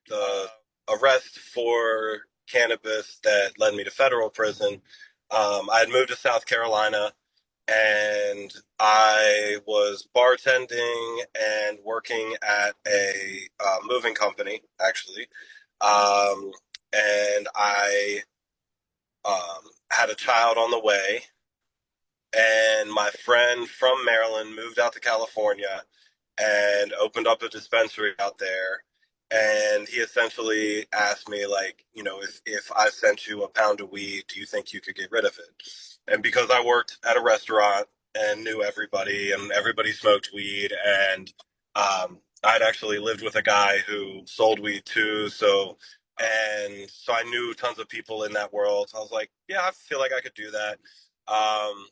The arrest for cannabis that led me to federal prison. I had moved to South Carolina and I was bartending and working at a moving company, actually. Um, and I had a child on the way, and my friend from Maryland moved out to California and opened up a dispensary out there. And he essentially asked me, like, if I sent you a pound of weed, do you think you could get rid of it? And because I worked at a restaurant and knew everybody, and everybody smoked weed, and I'd actually lived with a guy who sold weed too, so I knew tons of people in that world. So I was like, yeah, I feel like I could do that.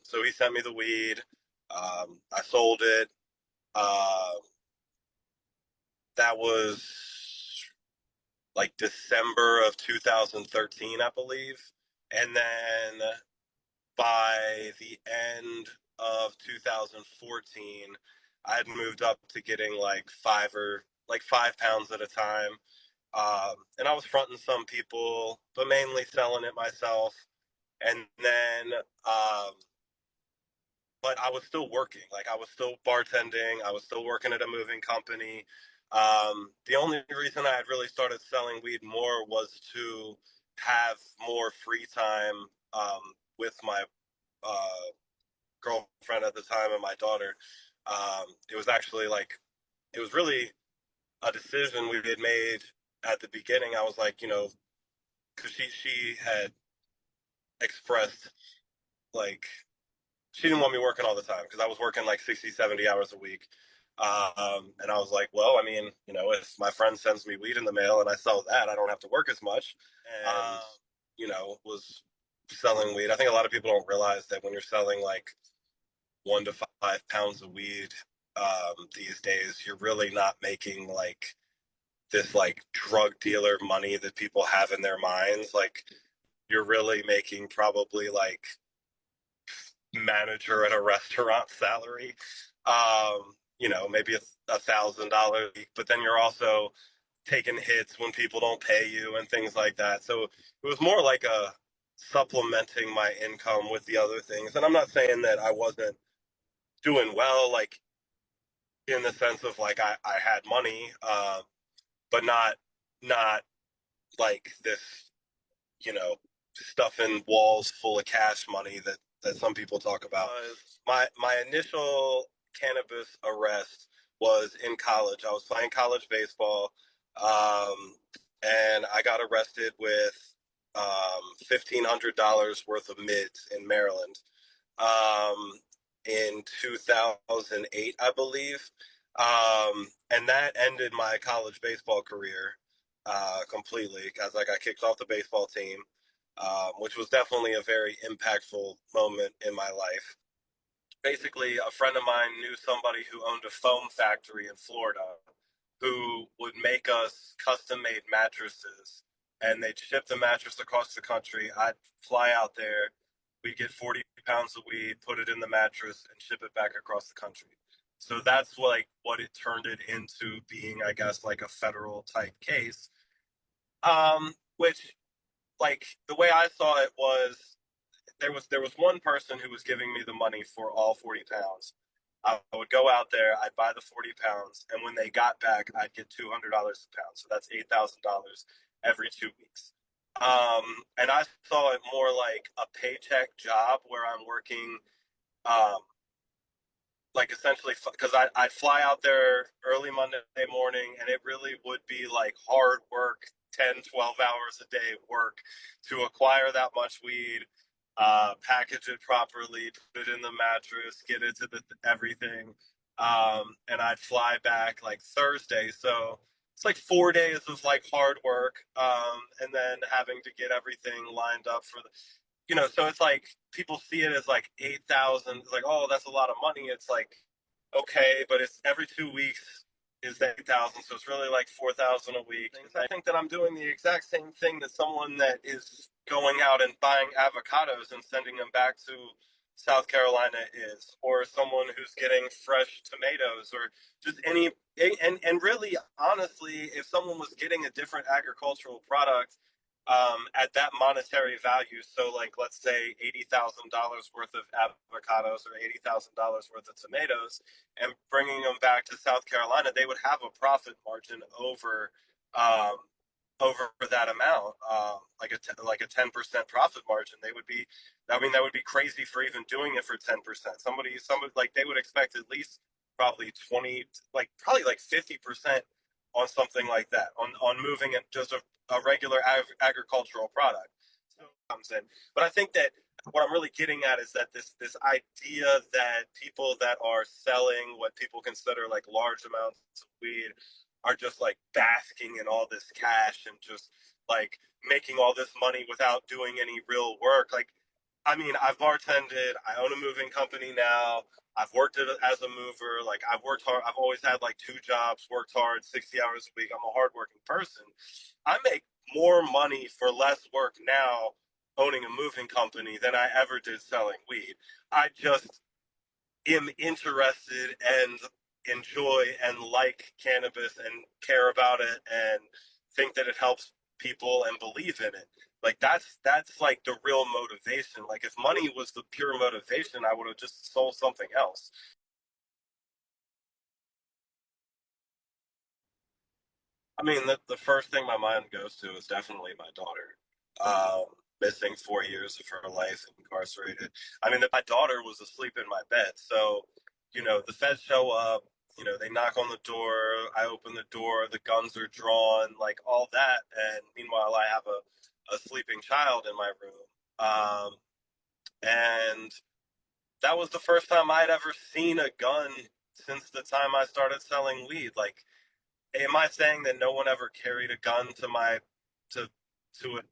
So he sent me the weed. I sold it. Uh, that was like December of 2013, I believe. And then by the end of 2014, I had moved up to getting like 5 pounds at a time. And I was fronting some people, but mainly selling it myself. And then, um, but I was still working. Like I was still bartending. I was still working at a moving company. The only reason I had really started selling weed more was to have more free time with my uh, girlfriend at the time and my daughter. It was actually like it was really a decision we had made at the beginning. I was like, because she had expressed like she didn't want me working all the time because I was working like 60, 70 hours a week. And I was like, well, I mean, if my friend sends me weed in the mail and I sell that, I don't have to work as much. And, was selling weed. I think a lot of people don't realize that when you're selling like 1 to 5 pounds of weed these days, you're really not making like this like drug dealer money that people have in their minds. Like, you're really making probably like manager at a restaurant salary. Maybe $1,000 a week, but then you're also taking hits when people don't pay you and things like that. So it was more like a supplementing my income with the other things. And I'm not saying that I wasn't doing well, like in the sense of like I had money, but not like this, you know, stuffing walls full of cash money that some people talk about. My initial cannabis arrest was in college. I was playing college baseball, and I got arrested with $1,500 worth of mids in Maryland um, in 2008, I believe. And that ended my college baseball career completely because I got kicked off the baseball team, which was definitely a very impactful moment in my life. Basically, a friend of mine knew somebody who owned a foam factory in Florida who would make us custom made mattresses, and they'd ship the mattress across the country. I'd fly out there, we'd get 40 pounds of weed, put it in the mattress, and ship it back across the country. So that's like what it turned it into being, I guess, like a federal type case. Which, like, the way I saw it was there was one person who was giving me the money for all 40 pounds. I would go out there, I'd buy the 40 pounds, and when they got back, I'd get $200 a pound. So that's $8,000 every 2 weeks. And I saw it more like a paycheck job where I'm working, um, like essentially, because I'd fly out there early Monday morning, and it really would be like hard work, 10, 12 hours a day work to acquire that much weed, package it properly, put it in the mattress, get it to the everything. And I'd fly back like Thursday. So it's like 4 days of like hard work, and then having to get everything lined up for so it's like people see it as like 8,000. It's like, oh, that's a lot of money. It's like, okay, but it's every 2 weeks is 8,000. So it's really like 4,000 a week. I think that I'm doing the exact same thing that someone that is going out and buying avocados and sending them back to South Carolina is, or someone who's getting fresh tomatoes, or just any, and really, honestly, if someone was getting a different agricultural product at that monetary value, so like let's say $80,000 worth of avocados or $80,000 worth of tomatoes, and bringing them back to South Carolina, they would have a profit margin um, over that amount, like a 10% profit margin. They would be, I mean, that would be crazy for even doing it for 10%. Somebody like they would expect at least probably 20, like probably like 50% on something like that, on moving it just a regular agricultural product. So it comes in, but I think that what I'm really getting at is that this idea that people that are selling what people consider like large amounts of weed are just like basking in all this cash and just like making all this money without doing any real work. Like, I mean, I've bartended, I own a moving company now. I've worked as a mover. Like, I've worked hard. I've always had like two jobs, worked hard, 60 hours a week. I'm a hardworking person. I make more money for less work now owning a moving company than I ever did selling weed. I just am interested and enjoy and like cannabis and care about it and think that it helps people and believe in it. Like that's like the real motivation. Like if money was the pure motivation, I would have just sold something else. I mean, the first thing my mind goes to is definitely my daughter. Missing 4 years of her life incarcerated. I mean, my daughter was asleep in my bed. So, the feds show up, they knock on the door. I open the door, the guns are drawn, like all that. And meanwhile, I have a sleeping child in my room. And that was the first time I'd ever seen a gun since the time I started selling weed. Like, am I saying that no one ever carried a gun to to a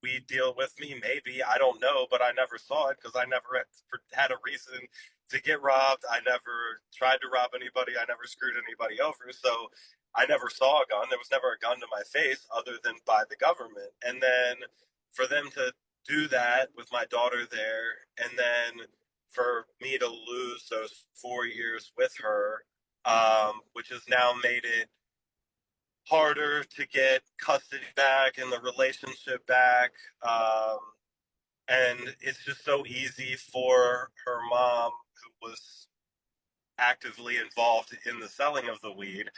weed deal with me? Maybe, I don't know, but I never saw it because I never had a reason to get robbed. I never tried to rob anybody. I never screwed anybody over. So I never saw a gun. There was never a gun to my face other than by the government. And then for them to do that with my daughter there, and then for me to lose those 4 years with her, which has now made it harder to get custody back and the relationship back. Um, and it's just so easy for her mom, who was actively involved in the selling of the weed,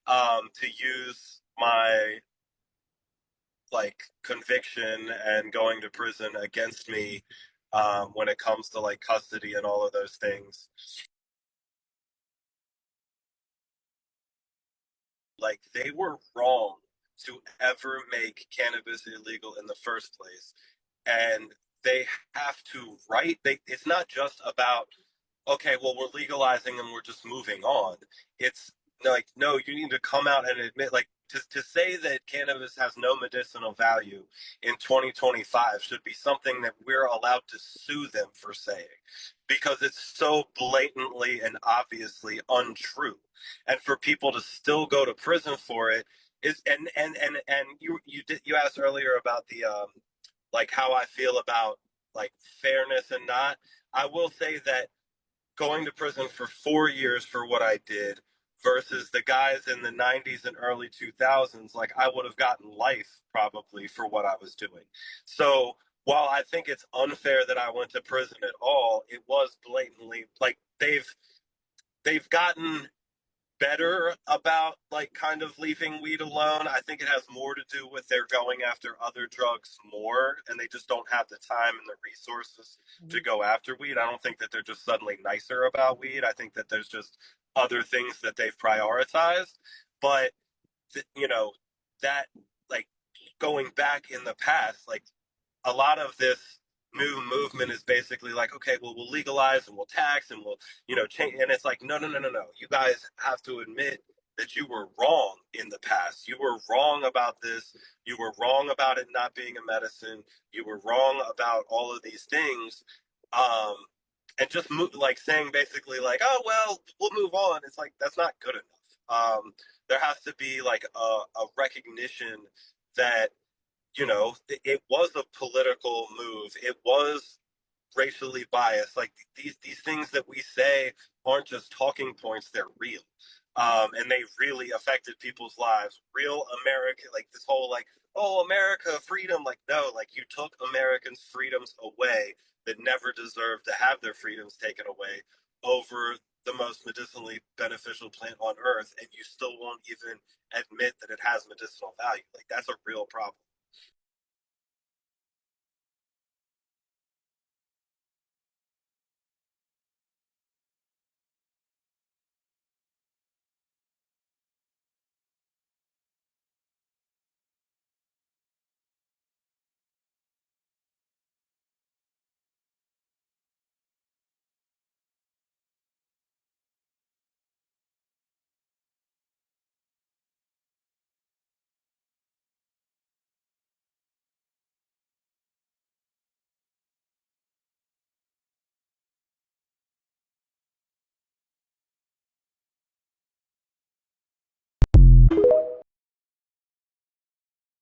to use my like conviction and going to prison against me when it comes to like custody and all of those things. Like they were wrong to ever make cannabis illegal in the first place, and they have to it's not just about, okay, well, we're legalizing and we're just moving on. It's like, no, you need to come out and admit, like, to say that cannabis has no medicinal value in 2025 should be something that we're allowed to sue them for saying, because it's so blatantly and obviously untrue. And for people to still go to prison for it is, and you asked earlier about the like how I feel about like fairness and not. I will say that going to prison for 4 years for what I did versus the guys in the 90s and early 2000s, like I would have gotten life probably for what I was doing. So while I think it's unfair that I went to prison at all, it was blatantly like they've gotten better about like kind of leaving weed alone. I think it has more to do with they're going after other drugs more and they just don't have the time and the resources to Mhm. go after weed. I don't think that they're just suddenly nicer about weed. I think that there's just other things that they've prioritized. But that like going back in the past, like a lot of this new movement is basically like, okay, well, we'll legalize and we'll tax and we'll, change. And it's like, no, no, no, no, no. You guys have to admit that you were wrong in the past. You were wrong about this. You were wrong about it not being a medicine. You were wrong about all of these things. Um, and just like saying basically like, oh, well, we'll move on. It's like, that's not good enough. There has to be like a recognition that it was a political move. It was racially biased. Like these things that we say aren't just talking points; they're real, and they really affected people's lives. Real America, like this whole like, oh, America, freedom. Like no, like you took Americans' freedoms away that never deserved to have their freedoms taken away over the most medicinally beneficial plant on earth, and you still won't even admit that it has medicinal value. Like that's a real problem.